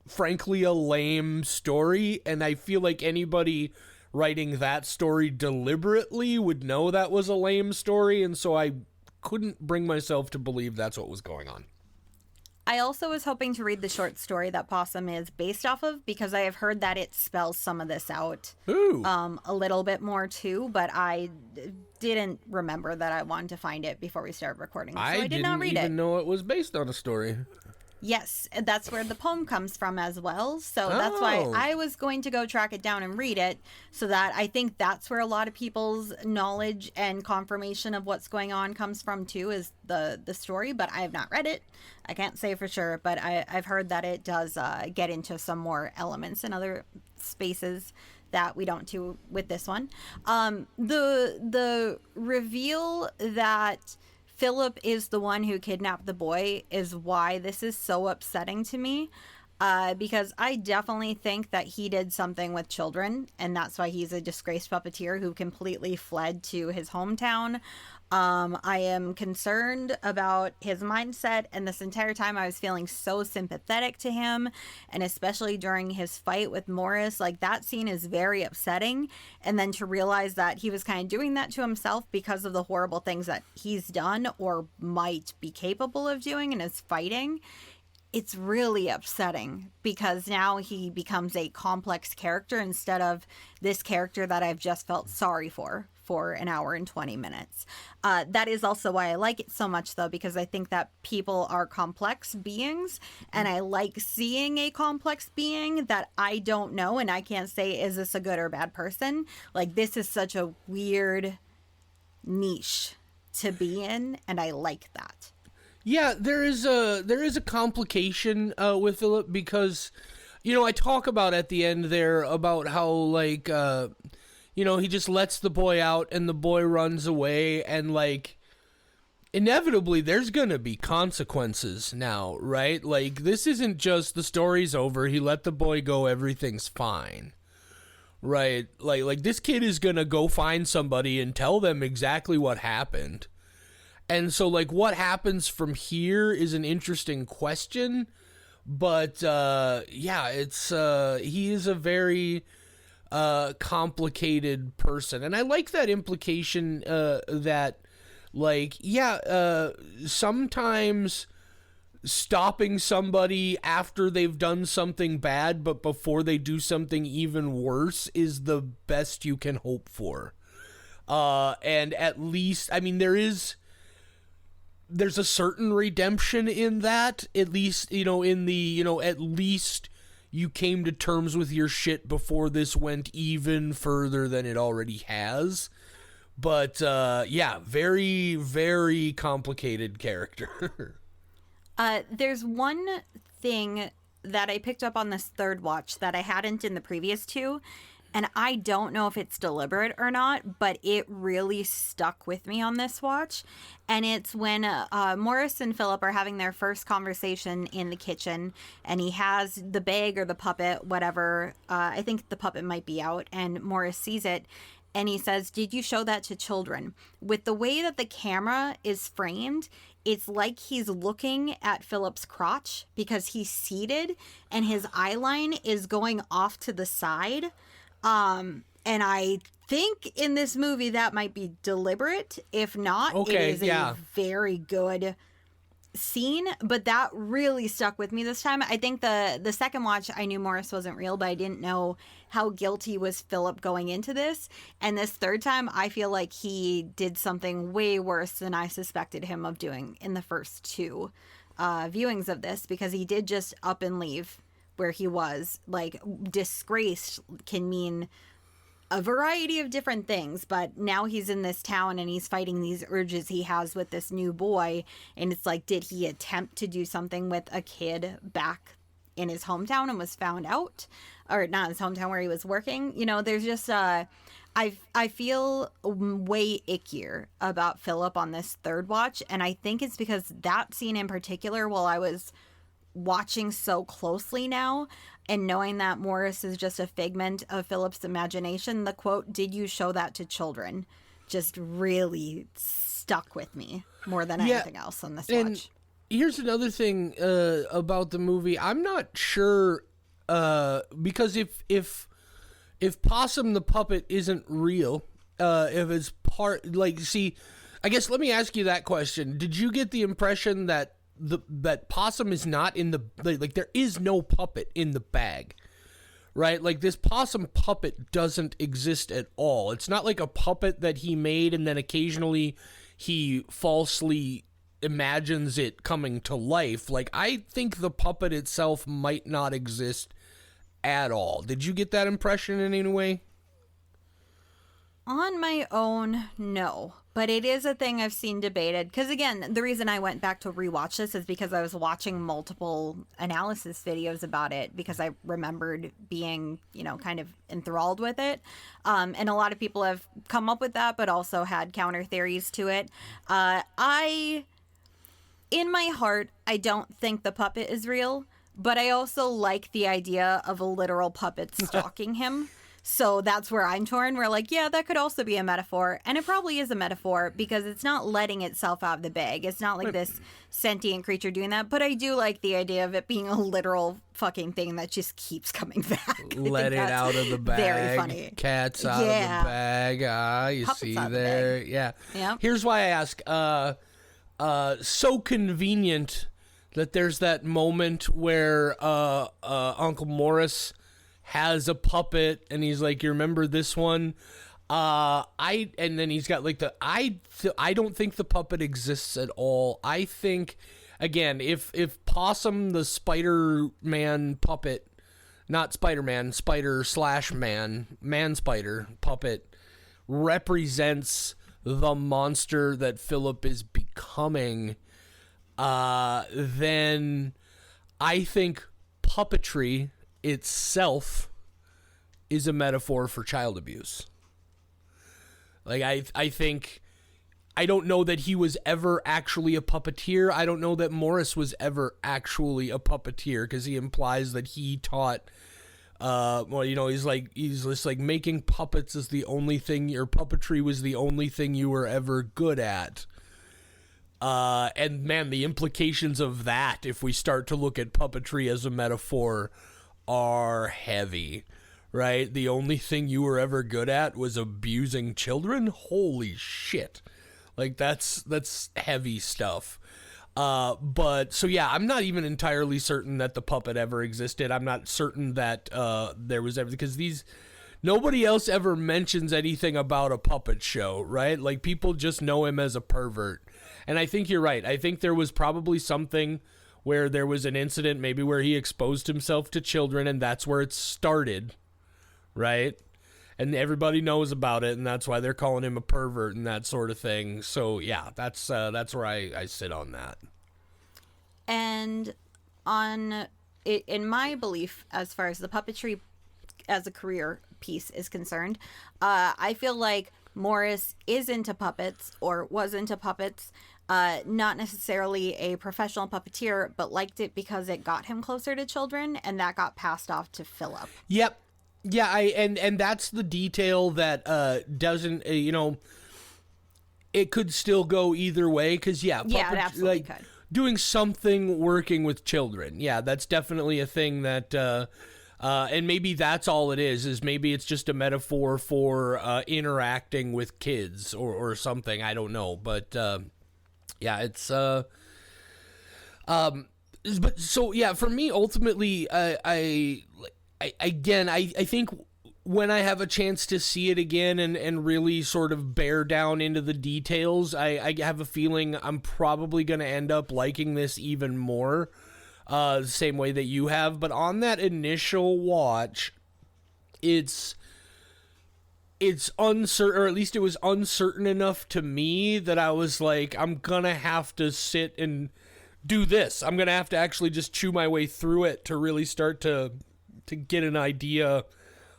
frankly a lame story, and I feel like anybody writing that story deliberately would know that was a lame story, and so I couldn't bring myself to believe that's what was going on. I also was hoping to read the short story that Possum is based off of because I have heard that it spells some of this out Ooh. a little bit more too, but I didn't remember that I wanted to find it before we started recording. So I did not read didn't it. even know it was based on a story. Yes, that's where the poem comes from as well. So that's why Oh. I was going to go track it down and read it so that I think that's where a lot of people's knowledge and confirmation of what's going on comes from too, is the story. But I have not read it. I can't say for sure, but I've heard that it does get into some more elements in other spaces that we don't do with this one. The reveal that Philip is the one who kidnapped the boy is why this is so upsetting to me, because I definitely think that he did something with children, and that's why he's a disgraced puppeteer who completely fled to his hometown. I am concerned about his mindset, and this entire time I was feeling so sympathetic to him, and especially during his fight with Morris. Like, that scene is very upsetting, and then to realize that he was kind of doing that to himself because of the horrible things that he's done or might be capable of doing in his fighting, it's really upsetting because now he becomes a complex character instead of this character that I've just felt sorry for an hour and 20 minutes. That is also why I like it so much, though, because I think that people are complex beings, and I like seeing a complex being that I don't know, and I can't say, is this a good or bad person? Like, this is such a weird niche to be in, and I like that. Yeah, there is a complication with Philip because, I talk about at the end there about how he just lets the boy out and the boy runs away, and inevitably there's gonna be consequences now, right? Like, this isn't just the story's over, he let the boy go, everything's fine, right? Like this kid is gonna go find somebody and tell them exactly what happened. And so, like, what happens from here is an interesting question, but yeah, it's he is a very complicated person, and I like that implication that, like, yeah, sometimes stopping somebody after they've done something bad, but before they do something even worse, is the best you can hope for. And at least, I mean, there's a certain redemption in that, at least, in the, at least you came to terms with your shit before this went even further than it already has. But, yeah, very, very complicated character. There's one thing that I picked up on this third watch that I hadn't in the previous two, and I don't know if it's deliberate or not, but it really stuck with me on this watch. And it's when Morris and Philip are having their first conversation in the kitchen, and he has the bag or the puppet, whatever. I think the puppet might be out, and Morris sees it, and he says, "Did you show that to children?" With the way that the camera is framed, it's like he's looking at Philip's crotch because he's seated and his eye line is going off to the side. And I think in this movie that might be deliberate. If not, it is a very good scene, but that really stuck with me this time. I think the second watch, I knew Morris wasn't real, but I didn't know how guilty was Philip going into this. And this third time, I feel like he did something way worse than I suspected him of doing in the first two viewings of this, because he did just up and leave where he was. Like, disgraced can mean a variety of different things, but now he's in this town and he's fighting these urges he has with this new boy, and it's like, did he attempt to do something with a kid back in his hometown and was found out? Or not his hometown, where he was working? There's just I feel way ickier about Philip on this third watch, and I think it's because that scene in particular, while I was watching so closely now and knowing that Morris is just a figment of Philip's imagination, the quote, "Did you show that to children?" just really stuck with me more than anything else on this watch. Here's another thing about the movie. I'm not sure, because if Possum the puppet isn't real, if it's part, like, see, I guess let me ask you that question. Did you get the impression that that Possum is not in the, like, there is no puppet in the bag, right? Like, this Possum puppet doesn't exist at all. It's not like a puppet that he made and then occasionally he falsely imagines it coming to life. Like, I think the puppet itself might not exist at all. Did you get that impression in any way? On my own, no. But it is a thing I've seen debated. Because, again, the reason I went back to rewatch this is because I was watching multiple analysis videos about it, because I remembered being, kind of enthralled with it. And a lot of people have come up with that, but also had counter theories to it. In my heart, I don't think the puppet is real, but I also like the idea of a literal puppet stalking him. So that's where I'm torn. We're like, yeah, that could also be a metaphor. And it probably is a metaphor, because it's not letting itself out of the bag. It's not like this sentient creature doing that. But I do like the idea of it being a literal fucking thing that just keeps coming back. Let it out of the bag. Very funny. Cats out of the bag. You Puppets see there. Yeah. Here's why I ask. So convenient that there's that moment where Uncle Morris has a puppet and he's like, "You remember this one?" And then he's got like I don't think the puppet exists at all. I think, again, if Possum the Spider-Man puppet, not Spider-Man, Spider/Man Spider puppet, represents the monster that Philip is becoming, then I think puppetry itself is a metaphor for child abuse. Like, I think I don't know that he was ever actually a puppeteer. I don't know that Morris was ever actually a puppeteer, because he implies that he taught. Well, you know, he's just like making puppets is the only thing, or puppetry was the only thing you were ever good at. And man, the implications of that, if we start to look at puppetry as a metaphor, are heavy, right? The only thing you were ever good at was abusing children. Holy shit. Like that's heavy stuff. But so yeah, I'm not even entirely certain that the puppet ever existed. I'm not certain that there was ever, because nobody else ever mentions anything about a puppet show, right? Like people just know him as a pervert. And I think you're right. I think there was probably something where there was an incident maybe where he exposed himself to children, and that's where it started, right? And everybody knows about it, and that's why they're calling him a pervert and that sort of thing. So yeah, that's where I sit on that. And on it, in my belief, as far as the puppetry as a career piece is concerned, I feel like Morris is into puppets, or was into puppets. Not necessarily a professional puppeteer, but liked it because it got him closer to children, and that got passed off to Philip. Yep. Yeah, and that's the detail that doesn't, you know, it could still go either way, because it absolutely could. Doing something working with children, yeah, that's definitely a thing that, and maybe that's all it is maybe it's just a metaphor for interacting with kids or something, I don't know, but yeah, it's but so yeah, for me ultimately, I think when I have a chance to see it again and really sort of bear down into the details, I have a feeling I'm probably going to end up liking this even more, the same way that you have. But on that initial watch, it's uncertain, or at least it was uncertain enough to me that I was like, I'm going to have to sit and do this. I'm going to have to actually just chew my way through it to really start to get an idea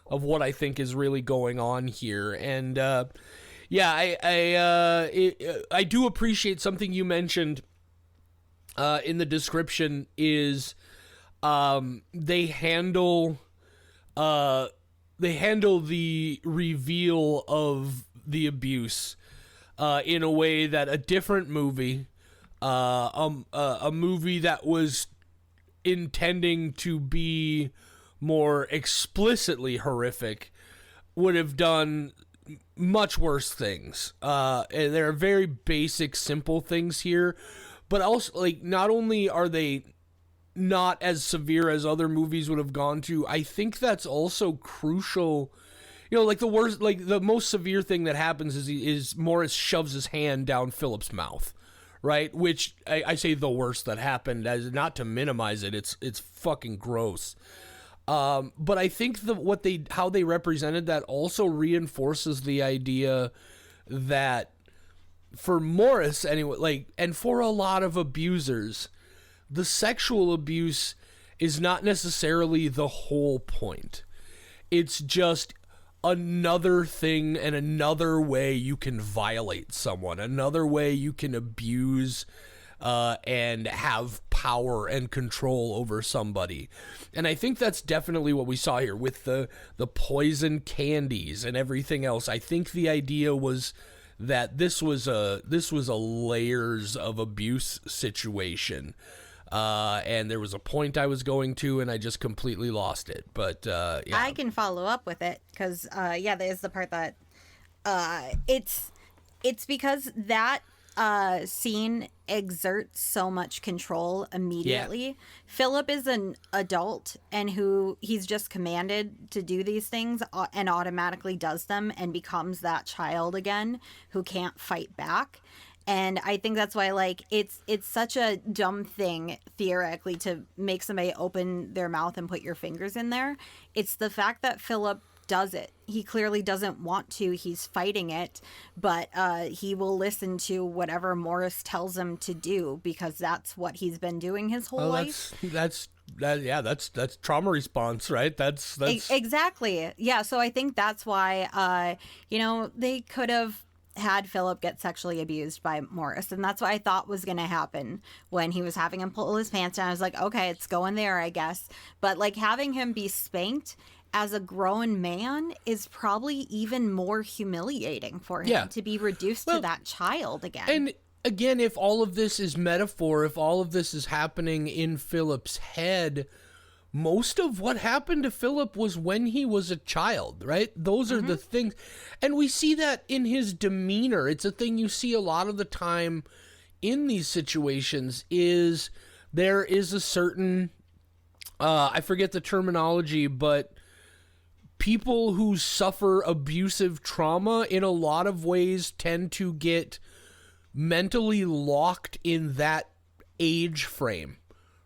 of what I think is really going on here. And yeah, I do appreciate something you mentioned in the description is they handle the reveal of the abuse in a way that a different movie, a movie that was intending to be more explicitly horrific, would have done much worse things. And there are very basic, simple things here, but also, like, not only are they not as severe as other movies would have gone to, I think that's also crucial. You know, like the most severe thing that happens is Morris shoves his hand down Philip's mouth, right? Which I say the worst that happened, as not to minimize it. It's fucking gross. But I think how they represented that also reinforces the idea that for Morris anyway, like, and for a lot of abusers, the sexual abuse is not necessarily the whole point. It's just another thing and another way you can violate someone, another way you can abuse and have power and control over somebody. And I think that's definitely what we saw here with the poison candies and everything else. I think the idea was that this was a layers of abuse situation. And there was a point I was going to, and I just completely lost it. But yeah. I can follow up with it because there's the part that it's because that scene exerts so much control immediately. Yeah. Philip is an adult and he's just commanded to do these things and automatically does them and becomes that child again who can't fight back. And I think that's why, like, it's such a dumb thing theoretically to make somebody open their mouth and put your fingers in there. It's the fact that Philip does it. He clearly doesn't want to. He's fighting it, but he will listen to whatever Morris tells him to do because that's what he's been doing his whole life. That's trauma response, right? That's exactly. Yeah. So I think that's why they could have had Philip get sexually abused by Morris. And that's what I thought was going to happen when he was having him pull his pants down. I was like, okay, it's going there, I guess. But like having him be spanked as a grown man is probably even more humiliating for him to be reduced to that child again. And again, if all of this is metaphor, if all of this is happening in Philip's head, most of what happened to Philip was when he was a child, right? Those are the things. And we see that in his demeanor. It's a thing you see a lot of the time in these situations is there is a certain, I forget the terminology, but people who suffer abusive trauma in a lot of ways tend to get mentally locked in that age frame,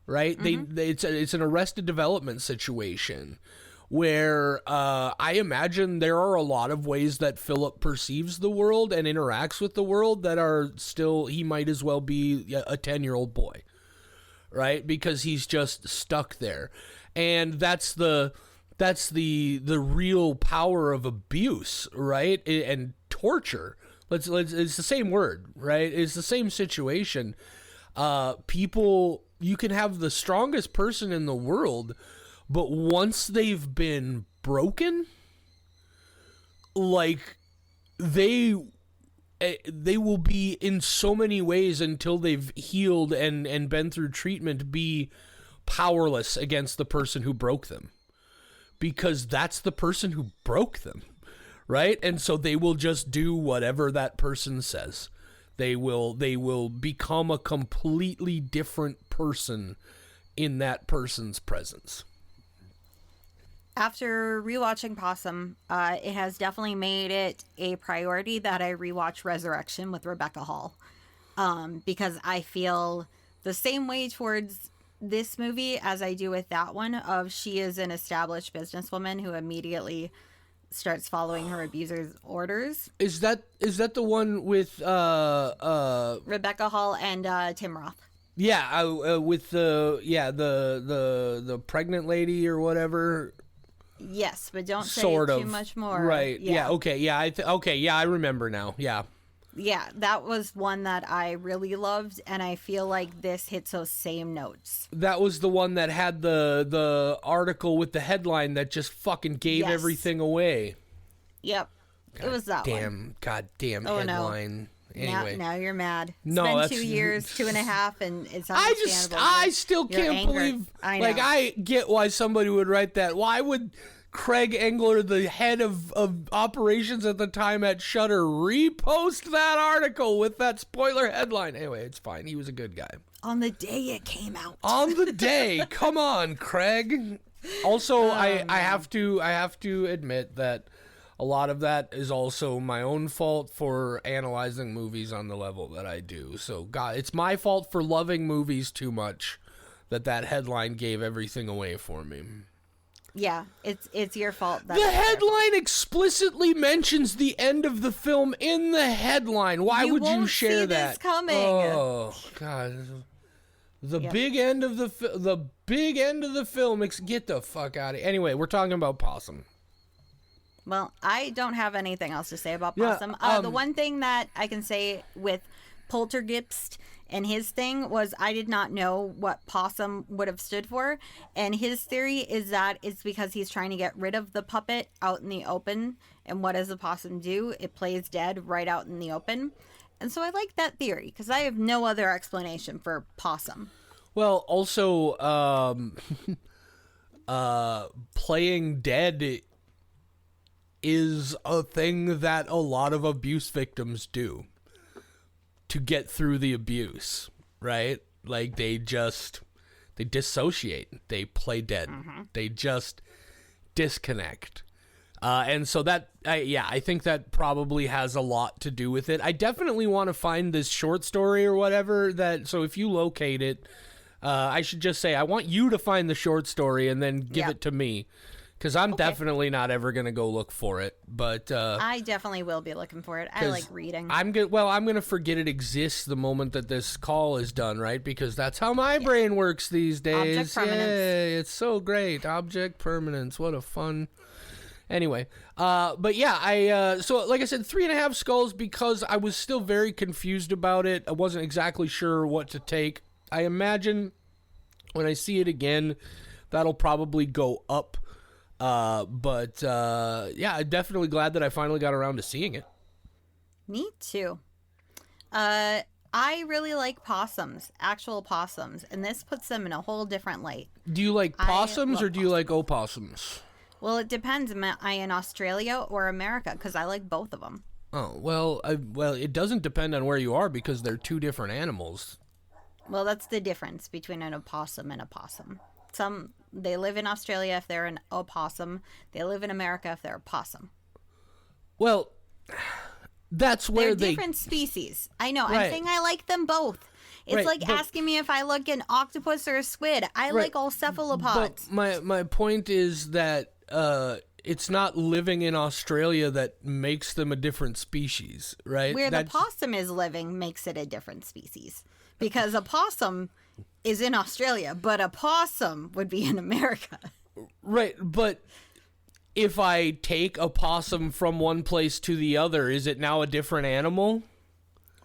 right? It's an arrested development situation where I imagine there are a lot of ways that Philip perceives the world and interacts with the world that are still, he might as well be a 10-year-old boy, right? Because he's just stuck there. And that's the real power of abuse, right? And torture. Let's it's the same word, right? It's the same situation. People, you can have the strongest person in the world, but once they've been broken, like they will be in so many ways until they've healed and been through treatment, be powerless against the person who broke them. Because that's the person who broke them, right? And so they will just do whatever that person says. They will become a completely different person in that person's presence. After rewatching Possum, it has definitely made it a priority that I rewatch Resurrection with Rebecca Hall, because I feel the same way towards this movie as I do with that one, of she is an established businesswoman who immediately starts following her abuser's orders. Is that the one with Rebecca Hall and Tim Roth? Yeah, with the pregnant lady or whatever. Yes, but don't say sort too of much more. Right. Yeah. Okay. Yeah. I remember now. Yeah. Yeah, that was one that I really loved, and I feel like this hits those same notes. That was the one that had the article with the headline that just fucking gave everything away. Yep. It was that one. Goddamn headline. No. Anyway. Now you're mad. It's no, been that's 2 years, 2.5, and it's understandable. I still can't believe. I get why somebody would write that. Why would Craig Engler, the head of operations at the time at Shudder, repost that article with that spoiler headline? Anyway, it's fine. He was a good guy. On the day it came out. On the day. Come on, Craig. Also, I have to admit that a lot of that is also my own fault for analyzing movies on the level that I do. So, God, it's my fault for loving movies too much that headline gave everything away for me. Yeah, it's your fault. The headline explicitly mentions the end of the film in the headline. Why would you share that? This coming. Oh God, the big end of the film. Get the fuck out of here. Anyway, we're talking about Possum. Well, I don't have anything else to say about Possum. The one thing that I can say with Poltergeist and his thing was, I did not know what Possum would have stood for. And his theory is that it's because he's trying to get rid of the puppet out in the open. And what does the possum do? It plays dead right out in the open. And so I like that theory because I have no other explanation for Possum. Well, also, playing dead is a thing that a lot of abuse victims do to get through the abuse, right? Like they dissociate, they play dead, they just disconnect. And so that, I think that probably has a lot to do with it. I definitely want to find this short story or whatever so if you locate it, I should just say, I want you to find the short story and then give it to me. Because I'm definitely not ever going to go look for it, but I definitely will be looking for it. I like reading. I'm going to forget it exists the moment that this call is done, right? Because that's how my brain works these days. Object permanence. Yay, it's so great. Object permanence. What a fun Anyway, but yeah, so like I said, 3.5 skulls because I was still very confused about it. I wasn't exactly sure what to take. I imagine when I see it again, that'll probably go up. But yeah, I'm definitely glad that I finally got around to seeing it. Me too. I really like possums, actual possums, and this puts them in a whole different light. Do you like possums or do you like opossums? Well, it depends. Am I in Australia or America? Because I like both of them. Oh, well, it doesn't depend on where you are because they're two different animals. Well, that's the difference between an opossum and a possum. They live in Australia if they're an opossum. They live in America if they're a possum. Well, that's where they're different species. I know. Right. I'm saying I like them both. It's right, like asking me if I like an octopus or a squid. I like all cephalopods. But my point is that it's not living in Australia that makes them a different species, right? Where the possum is living makes it a different species. Because a possum is in Australia, but a possum would be in America. Right, but if I take a possum from one place to the other, is it now a different animal?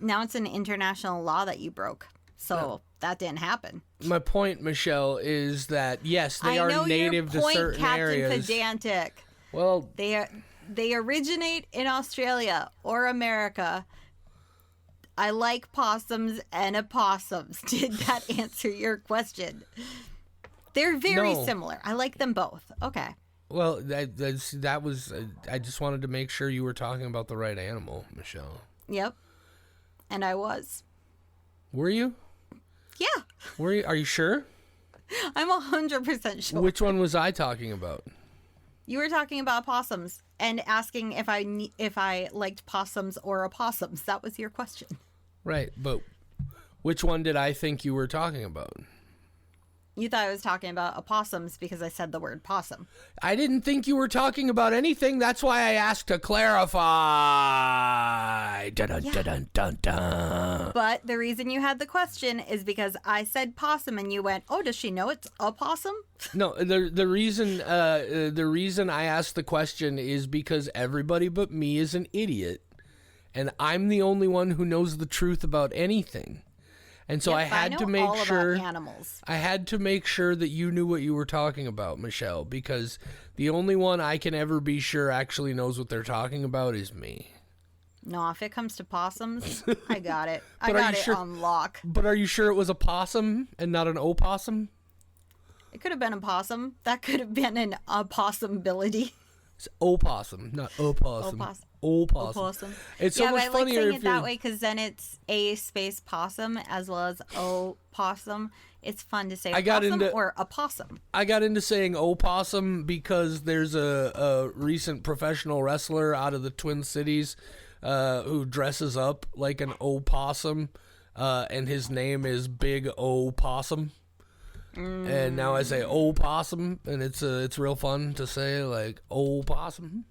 Now it's an international law that you broke. So that didn't happen. My point, Michelle, is that yes, they are native to certain areas. Captain Pedantic. Well, they originate in Australia or America. I like possums and opossums. Did that answer your question? They're very similar. I like them both. Okay. Well, that was. I just wanted to make sure you were talking about the right animal, Michelle. Yep. And I was. Were you? Yeah. Were you? Are you sure? I'm 100% sure. Which one was I talking about? You were talking about possums and asking if I liked possums or opossums. That was your question. Right, but which one did I think you were talking about? You thought I was talking about opossums because I said the word possum. I didn't think you were talking about anything. That's why I asked to clarify. Dun, dun, dun, dun, dun, dun. But the reason you had the question is because I said possum and you went, "Oh, does she know it's a possum?" No, the reason I asked the question is because everybody but me is an idiot, and I'm the only one who knows the truth about anything. And so I had to make sure animals. I had to make sure that you knew what you were talking about, Michelle, because the only one I can ever be sure actually knows what they're talking about is me. No, if it comes to possums, I got it. I got it on lock. But are you sure it was a possum and not an opossum? It could have been a possum. That could have been an opossumbility. It's opossum, not opossum. Opossum. It's so much but I funnier like saying if it that way because then it's a space possum as well as opossum. It's fun to say possum or opossum. I got into saying opossum because there's a recent professional wrestler out of the Twin Cities who dresses up like an opossum, and his name is Big O Possum. And now I say opossum, and it's real fun to say, like, opossum.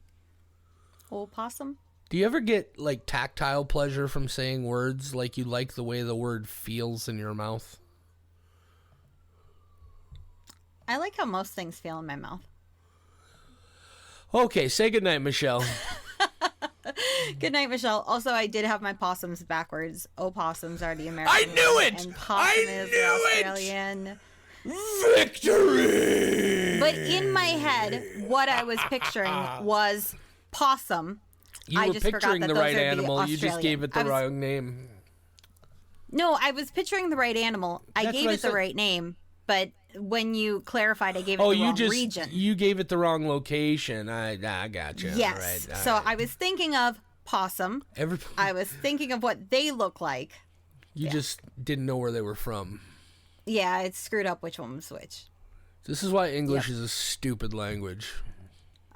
Opossum? Do you ever get like tactile pleasure from saying words, like you like the way the word feels in your mouth? I like how most things feel in my mouth. Okay, say goodnight, Michelle. Good night, Michelle. Also, I did have my possums backwards. Opossums are the American. I knew it! And possum is the Australian. Victory! But in my head, what I was picturing was possum. You were picturing the right animal. You just gave it the wrong name. No, I was picturing the right animal. I gave it the right name, but when you clarified, I gave it the wrong region. You gave it the wrong location. I gotcha. Yes. Right. So I was thinking of possum. I was thinking of what they look like. You just didn't know where they were from. Yeah, it screwed up which one was which. This is why English is a stupid language.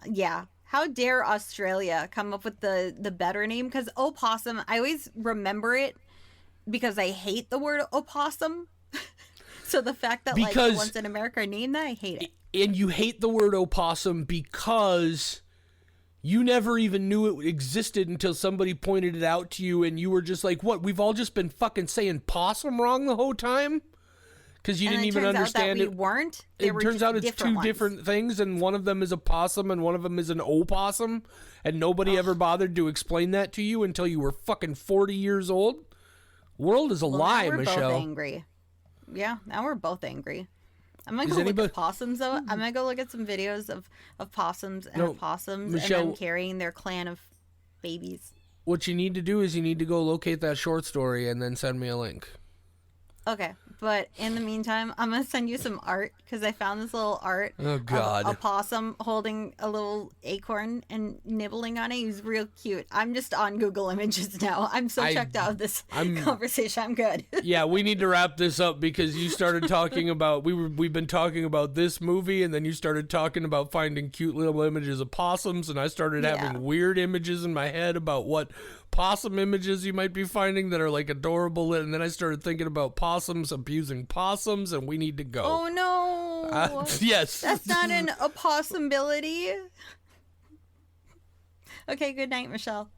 Yeah. How dare Australia come up with the better name? Because opossum, I always remember it because I hate the word opossum. So the fact that like the ones in America are named that, I hate it. And you hate the word opossum because you never even knew it existed until somebody pointed it out to you and you were just like, what, we've all just been fucking saying possum wrong the whole time? because you And didn't it even turns understand out that it. we weren't. It turns out it's two ones. different things, and one of them is a possum and one of them is an opossum, and nobody ever bothered to explain that to you until you were fucking 40 years old. World is a lie, now we're Michelle. both angry. Yeah, now we're both angry. I'm gonna Is go anybody- look at possums though. I'm gonna go look at some videos of possums and No, opossums Michelle- and them carrying their clan of babies. What you need to do is you need to go locate that short story and then send me a link. Okay, but in the meantime, I'm gonna send you some art because I found this little art Oh, God. of a possum holding a little acorn and nibbling on it. He's real cute. I'm just on Google Images now. I'm so checked out of this conversation. I'm good. Yeah, we need to wrap this up because you started talking about we've been talking about this movie, and then you started talking about finding cute little images of possums, and I started having weird images in my head about what possum images you might be finding that are like adorable, and then I started thinking about possums abusing possums, and we need to go. Oh no! Yes, That's not an opossumability. Okay, good night, Michelle.